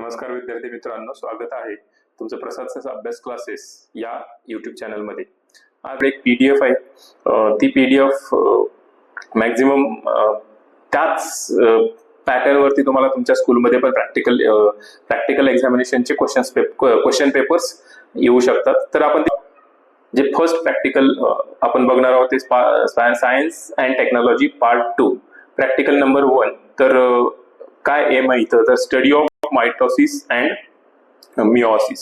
नमस्कार विद्यार्थी मित्रांनो, स्वागत आहे तुमचं प्रसाद अभ्यास क्लासेस या YouTube चॅनलमध्ये। आज एक PDF आहे, ती PDF मॅक्झिमम त्याच पॅटर्न वरती तुम्हाला तुमच्या स्कूलमध्ये पण प्रॅक्टिकल एक्झामिनेशनचे क्वेश्चन पेपर्स येऊ शकतात। तर आपण जे फर्स्ट प्रॅक्टिकल आपण बघणार आहोत ते science and technology part 2 practical number 1। तर काय एम आहे इथं, तर study of mitosis and meiosis.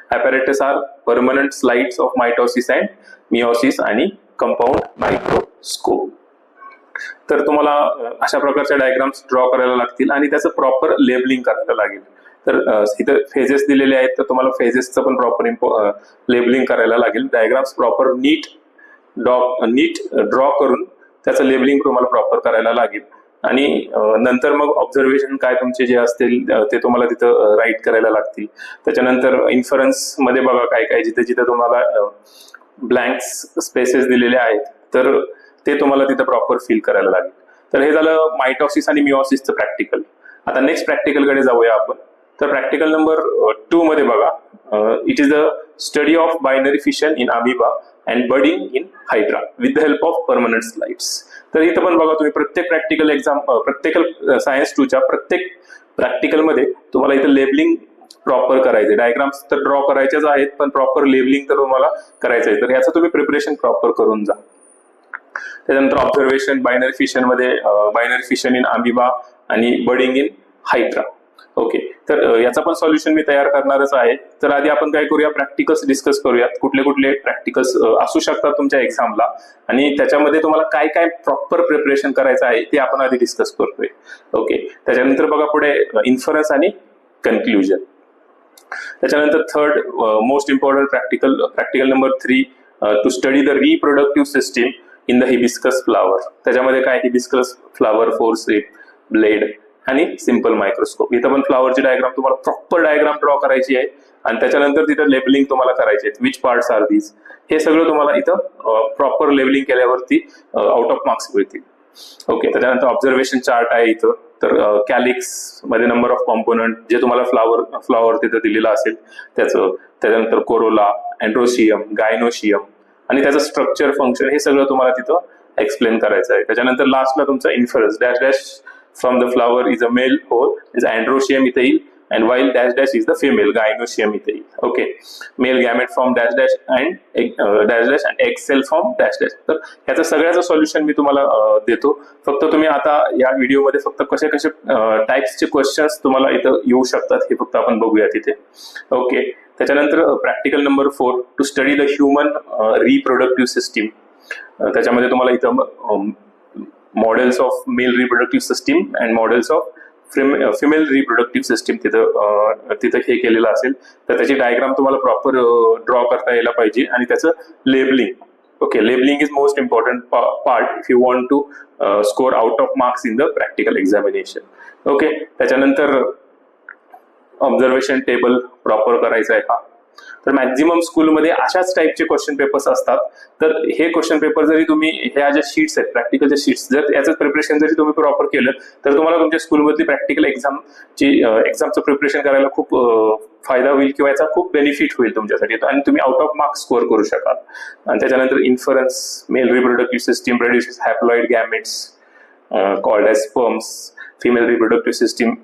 Apparatus are permanent slides of mitosis and meiosis आणि compound microscope. तर तुम्हाला अशा प्रकारच्या डायग्राम्स ड्रॉ करायला लागतील आणि त्याचं प्रॉपर लेबलिंग करायला लागेल। तर इथं फेजेस दिलेले आहेत, तर तुम्हाला फेजेसचं पण प्रॉपर लेबलिंग करायला लागेल। डायग्राम्स प्रॉपर नीट ड्रॉ करून त्याचं लेबलिंग तुम्हाला प्रॉपर करायला लागेल आणि नंतर मग ऑब्झर्वेशन काय तुमचे जे असतील ते तुम्हाला तिथं राईट करायला लागतील। त्याच्यानंतर इन्फरन्स मध्ये बघा काय काय जिथे जिथे तुम्हाला ब्लँक्स स्पेसेस दिलेले आहेत तर ते तुम्हाला तिथं प्रॉपर फिल करायला लागेल। तर हे झालं मायटॉसिस आणि मिओसिसचं प्रॅक्टिकल। आता नेक्स्ट प्रॅक्टिकल कडे जाऊया आपण। तर प्रॅक्टिकल नंबर 2 मध्ये बघा, it is the study of binary fission in amoeba and budding in hydra with the help of permanent slides. तर इथं पण बघा तुम्ही प्रत्येक सायन्स 2 च्या प्रत्येक प्रॅक्टिकल मध्ये तुम्हाला इथं लेबलिंग प्रॉपर करायचे। डायग्राम्स तर ड्रॉ करायचेच आहेत, पण प्रॉपर लेबलिंग तर तुम्हाला करायचं आहे। तर याचं तुम्ही प्रिपरेशन प्रॉपर करून जा। त्यानंतर ऑब्झर्वेशन बायनरी फिशन मध्ये बायनरी फिशन इन अमिबा आणि बडिंग इन हायड्रा। ओके, तर याचा पण सॉल्युशन मी तयार करणारच आहे। तर आधी आपण काय करूया, प्रॅक्टिकल्स डिस्कस करूयात। कुठले कुठले प्रॅक्टिकल्स असू शकतात तुमच्या एक्झामला आणि त्याच्यामध्ये तुम्हाला काय काय प्रॉपर प्रिपरेशन करायचं आहे ते आपण आधी डिस्कस करतोय। ओके, त्याच्यानंतर बघा पुढे इन्फरन्स आणि कन्क्लुजन। त्याच्यानंतर third most important practical number 3 to study the reproductive system in the hibiscus flower. त्याच्यामध्ये काय, हिबिस्कस फ्लावर, फोरसेप, ब्लेड आणि सिंपल मायक्रोस्कोप। इथं पण फ्लावरची डायग्राम तुम्हाला प्रॉपर डायग्राम ड्रॉ करायची आहे आणि त्याच्यानंतर तिथं लेबलिंग तुम्हाला करायचे आहे, विच पार्ट्स आर दीज। हे सगळं तुम्हाला इथं प्रॉपर लेबलिंग केल्यावरती आउट ऑफ मार्क्स मिळतील। ओके, त्याच्यानंतर ऑब्झर्वेशन चार्ट आहे इथं। तर कॅलिक्स मध्ये नंबर ऑफ कॉम्पोनंट जे तुम्हाला फ्लावर तिथं दिलेला असेल त्याचं, त्याच्यानंतर कोरोला, अँड्रोशियम, गायनोशियम आणि त्याचं स्ट्रक्चर, फंक्शन हे सगळं तुम्हाला तिथं एक्सप्लेन करायचं आहे। त्याच्यानंतर लास्टला तुमचा inference dash dash from the flower is a male whole is androecium इथे येईल and while dash dash is the female gynosium इथे येईल। Okay, male gamete from dash dash and dash dash and egg cell from dash dash. तर ह्याचं सगळ्याचं solution मी तुम्हाला देतो। फक्त तुम्ही आता या व्हिडिओमध्ये फक्त कसे कसे टाइप्सचे क्वेश्चन्स तुम्हाला इथं येऊ शकतात हे फक्त आपण बघूया तिथे। ओके, त्याच्यानंतर practical number 4 to study the human reproductive system. त्याच्यामध्ये तुम्हाला इथं models of male reproductive system and models of female reproductive system तिथं हे केलेलं असेल। तर त्याची डायग्राम तुम्हाला प्रॉपर ड्रॉ करता यायला पाहिजे आणि त्याचं labelling. Okay, labelling is most important part if you want to score out of marks in the practical examination. Okay, त्याच्यानंतर ऑब्झर्वेशन टेबल प्रॉपर करायचा आहे हा। तर मॅक्झिमम स्कूलमध्ये अशाच टाईपचे क्वेश्चन पेपर्स असतात। तर हे क्वेश्चन पेपर जरी तुम्ही ह्या ज्या शीट्स आहेत प्रॅक्टिकलच्या शीट्स, जर याचं प्रिपरेशन जरी तुम्ही प्रॉपर केलं तर तुम्हाला तुमच्या स्कूलमधली प्रॅक्टिकल एक्झामचं प्रिपरेशन करायला खूप फायदा होईल किंवा याचा खूप बेनिफिट होईल तुमच्यासाठी आणि तुम्ही आउट ऑफ मार्क्स स्कोअर करू शकाल। आणि त्याच्यानंतर inference male reproductive system produces haploid gametes called as sperms, female reproductive system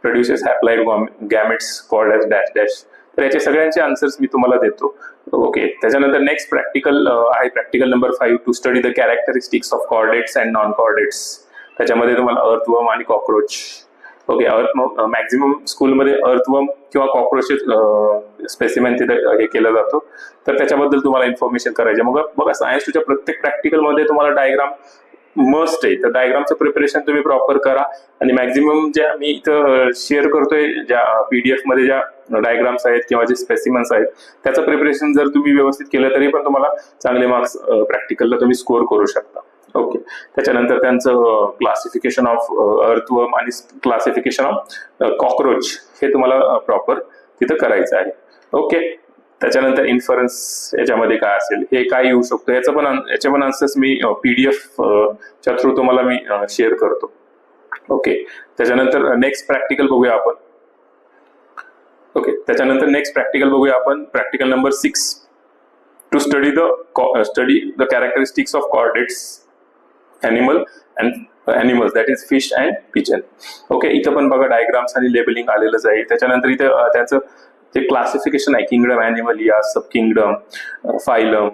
produces haploid gametes called as dash dash. तर याचे सगळ्यांचे आन्सर्स मी तुम्हाला देतो। ओके, त्याच्यानंतर नेक्स्ट प्रॅक्टिकल आहे practical number 5 to study the characteristics of chordates and non chordates. त्याच्यामध्ये तुम्हाला अर्थवर्म आणि कॉक्रोच। ओके, मॅक्झिमम स्कूलमध्ये अर्थवर्म किंवा कॉक्रोचेस स्पेसिमेन तिथे हे केलं जातो। तर त्याच्याबद्दल तुम्हाला इन्फॉर्मेशन करायचे। मग बघा सायन्स 2च्या प्रत्येक प्रॅक्टिकलमध्ये तुम्हाला डायग्राम मस्ट आहे। तर डायग्रामचं प्रिपरेशन तुम्ही प्रॉपर करा आणि मॅक्झिमम ज्या मी इथं शेअर करतोय ज्या PDF मध्ये ज्या डायग्राम्स आहेत किंवा जे स्पेसिमन्स आहेत त्याचं प्रिपरेशन जर तुम्ही व्यवस्थित केलं तरी पण तुम्हाला चांगले मार्क्स प्रॅक्टिकलला तुम्ही स्कोअर करू शकता। ओके, त्याच्यानंतर त्यांचं क्लासिफिकेशन ऑफ अर्थवर्म आणि क्लासिफिकेशन ऑफ कॉक्रोच हे तुम्हाला प्रॉपर तिथं करायचं आहे। ओके, त्याच्यानंतर इन्फरन्स याच्यामध्ये काय असेल, हे काय येऊ शकतो याचे पण आन्सर्स मी PDF च्या थ्रू तुम्हाला मी शेअर करतो। ओके, त्याच्यानंतर नेक्स्ट प्रॅक्टिकल बघूया आपण। ओके, त्याच्यानंतर नेक्स्ट प्रॅक्टिकल बघूया आपण. Practical number 6 to study the characteristics of chordates animals that is fish and pigeon. Okay, इथं पण बघा डायग्राम्स आणि लेबलिंग आलेलंच आहे. त्याच्यानंतर इथं त्याचं जे क्लासिफिकेशन आहे, kingdom, animalia, sub kingdom, phylum,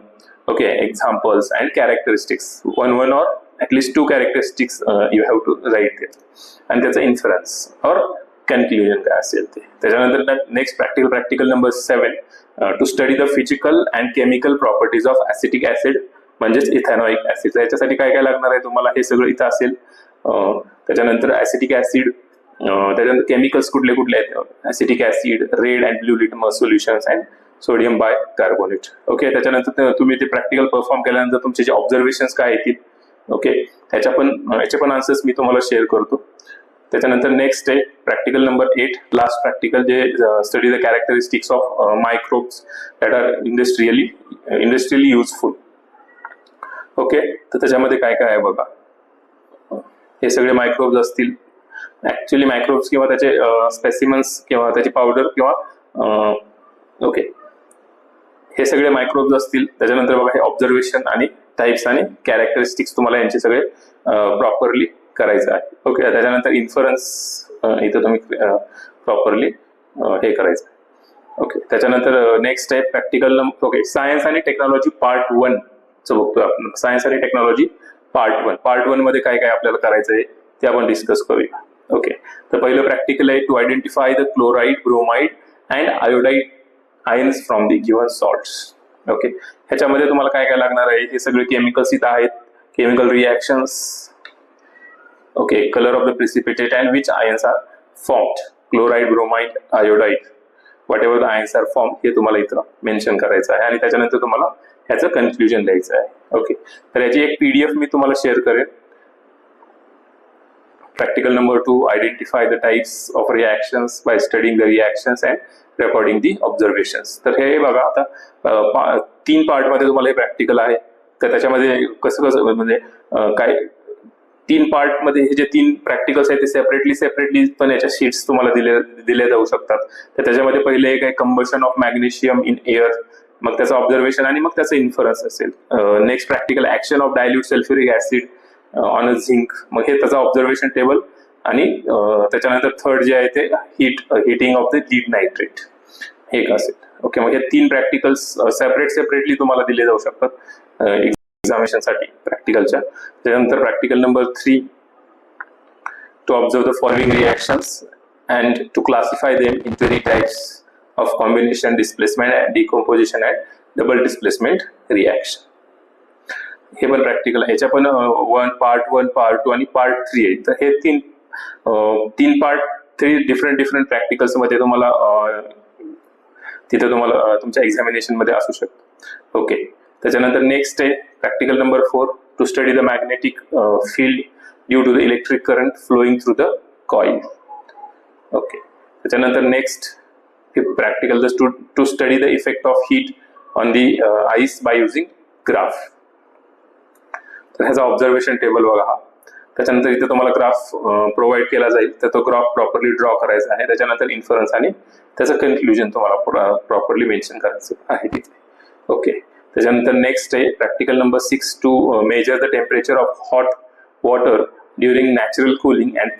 okay, examples and characteristics, one or at least 2 characteristics you have to write that, आणि त्याचं इन्फरन्स और कन्क्ल्युजन काय असेल ते. त्याच्यानंतर next practical number 7 to study the physical and chemical properties of acetic acid म्हणजेच ethanoic acid. याच्यासाठी काय काय लागणार आहे तुम्हाला हे सगळं इथं असेल. त्याच्यानंतर ऍसिटिक ऍसिड, त्याच्यानंतर केमिकल्स कुठले कुठले आहेत, acetic acid, red and blue litmus solutions and sodium bicarbonate. Okay, त्याच्यानंतर तुम्ही ते प्रॅक्टिकल परफॉर्म केल्यानंतर तुमचे जे ऑब्झर्वेशन्स काय येतील, ओके, याचे पण आन्सर्स मी तुम्हाला शेअर करतो. त्याच्यानंतर नेक्स्ट आहे प्रॅक्टिकल नंबर 8, लास्ट प्रॅक्टिकल, जे study the characteristics of microbes that are industrially useful. Okay, तर त्याच्यामध्ये काय काय आहे बघा. हे सगळे मायक्रोब्स असतील. ऍक्च्युली मायक्रोब्स किंवा त्याचे स्पेसिमन्स किंवा त्याची पावडर किंवा ओके, हे सगळे मायक्रोब्स असतील. त्याच्यानंतर बघा हे ऑब्झर्वेशन आणि टाइप्स आणि कॅरेक्टरिस्टिक्स तुम्हाला यांचे सगळे प्रॉपरली करायचं आहे. ओके, त्याच्यानंतर इन्फरन्स इथं तुम्ही प्रॉपरली हे करायचं. ओके, त्याच्यानंतर नेक्स्ट आहे प्रॅक्टिकल नंबर, ओके, सायन्स आणि टेक्नॉलॉजी पार्ट 1 बघतोय आपण. सायन्स आणि टेक्नॉलॉजी पार्ट 1 मध्ये काय काय आपल्याला करायचं आहे ते आपण डिस्कस करूया. ओके, तर पहिलं प्रॅक्टिकल आहे to identify the chloride, bromide and iodide ions from the given salts. Okay, ह्याच्यामध्ये तुम्हाला काय काय लागणार आहे, हे सगळे केमिकल्स इथं आहेत, chemical reactions, okay, colour of the precipitate and which ions are formed, chloride, bromide, iodide, whatever the ions are form, हे तुम्हाला इथं मेन्शन करायचं आहे. आणि त्याच्यानंतर तुम्हाला ह्याचं कन्क्ल्युजन द्यायचं आहे. ओके, तर याची एक PDF मी तुम्हाला शेअर करेन. Practical number 2, identify the types of reactions by studying the reactions and recording the observations. तर हे बघा आता 3 पार्टमध्ये तुम्हाला हे प्रॅक्टिकल आहे. तर त्याच्यामध्ये कसं म्हणजे काय 3 पार्टमध्ये हे जे 3 प्रॅक्टिकल्स आहेत ते सेपरेटली पण याच्या शीट्स तुम्हाला दिले जाऊ शकतात. तर त्याच्यामध्ये पहिले एक आहे combustion of magnesium in air, मग त्याचं ऑब्झर्वेशन आणि मग त्याचं इन्फरन्स असेल. Next practical action of dilute sulphuric acid on a zinc, मग हे त्याचं ऑब्झर्वेशन टेबल. आणि त्याच्यानंतर थर्ड जे आहे ते heating of the lead nitrate, हे एक असेल. ओके, मग हे 3 प्रॅक्टिकल्स सेपरेटली तुम्हाला दिले जाऊ शकतात एक्झामिनेशनसाठी प्रॅक्टिकलच्या. त्याच्यानंतर practical number 3 to observe the following reactions and to classify them into 3 types of combination displacement and decomposition and double displacement reaction. हे पण प्रॅक्टिकल आहे. ह्याच्या पण पार्ट 1, पार्ट 2 आणि पार्ट 3 आहे. तर हे 3 पार्ट 3 डिफरंट प्रॅक्टिकल्स मध्ये तुम्हाला तिथे तुम्हाला तुमच्या एक्झामिनेशन मध्ये असू शकतो. ओके, त्याच्यानंतर नेक्स्ट आहे practical number 4 to study the magnetic field due to the electric current flowing through the coil. Okay, त्याच्यानंतर next practical is to study the effect of heat on the ice by using graph. तर ह्याचा observation table बघा हा. त्याच्यानंतर इथे तुम्हाला graph provide केला जाईल, तर तो ग्राफ प्रॉपरली ड्रॉ करायचा आहे. त्याच्यानंतर इन्फरन्स आणि त्याचं कन्क्ल्युजन तुम्हाला प्रॉपरली मेन्शन करायचं आहे तिथे. ओके, त्याच्यानंतर नेक्स्ट आहे practical number 6 to measure the temperature of hot water during natural cooling and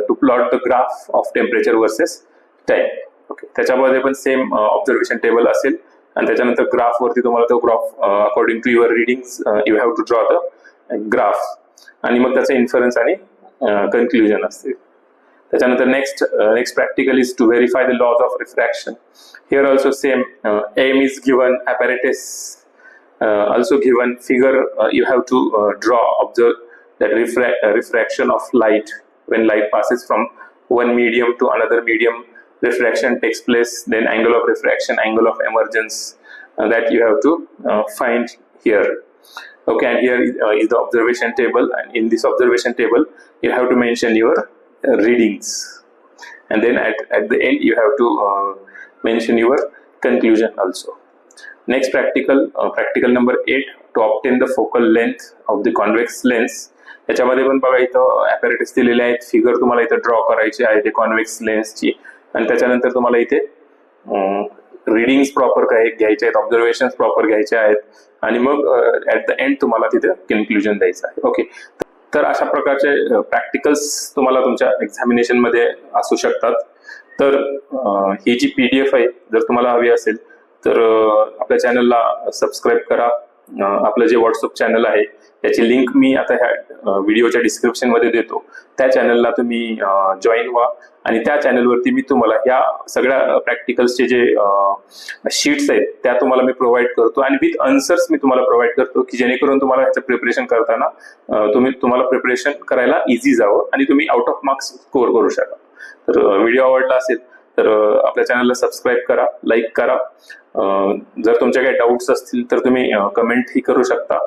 to plot the graph of temperature versus time. Okay, त्याच्यामध्ये पण सेम ऑब्झर्वेशन टेबल असेल आणि त्याच्यानंतर ग्राफ वरती तुम्हाला तो graph according to your readings you have to draw the graph आणि मग त्याचं इन्फरन्स आणि कन्क्ल्युजन असतील. त्याच्यानंतर next practical is to verify the laws of refraction. Here also same aim is given, apparatus also given, figure you have to observe that refraction of light when light passes from one medium to another medium. Refraction takes place, then angle of refraction, angle of emergence, that you have to find here. Okay, and here is the observation table, and in this observation table you have to mention your readings, and then at the end you have to mention your conclusion also. Next practical number 8 to obtain the focal length of the convex lens. याच्यामध्ये पण बघा इथं apparatus दिलेले आहेत, figure तुम्हाला इथं draw करायची आहे ते कॉन्व्हेक्स लेन्सची. आणि त्याच्यानंतर तुम्हाला इथे रीडिंग्स प्रॉपर काय घ्यायचे आहेत, ऑब्झर्वेशन्स प्रॉपर घ्यायचे आहेत, आणि मग ऍट द एंड तुम्हाला तिथे कन्क्लुजन द्यायचं आहे. ओके, तर अशा प्रकारचे प्रॅक्टिकल्स तुम्हाला तुमच्या एक्झामिनेशन मध्ये असू शकतात. तर ही जी PDF आहे जर तुम्हाला हवी असेल तर आपल्या चॅनलला सबस्क्राईब करा. आपलं जे व्हॉट्सअप चॅनल आहे त्याची लिंक मी आता ह्या व्हिडिओच्या डिस्क्रिप्शन मध्ये देतो. त्या चॅनलला तुम्ही जॉईन व्हा आणि त्या चॅनलवरती मी तुम्हाला या सगळ्या प्रॅक्टिकल्सचे जे शीट्स आहेत त्या तुम्हाला मी प्रोव्हाइड करतो आणि विथ आन्सर्स मी तुम्हाला प्रोव्हाइड करतो की जेणेकरून तुम्हाला ह्याचं प्रिपरेशन करताना तुम्हाला प्रिपरेशन करायला इझी जावं आणि तुम्ही आउट ऑफ मार्क्स स्कोअर करू शका. तर व्हिडिओ आवडला असेल तर आपल्या चॅनलला सबस्क्राईब करा, लाईक करा. जर तुमच्या काही डाऊट्स असतील तर तुम्ही कमेंट ही करू शकता.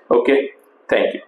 Okay, thank you.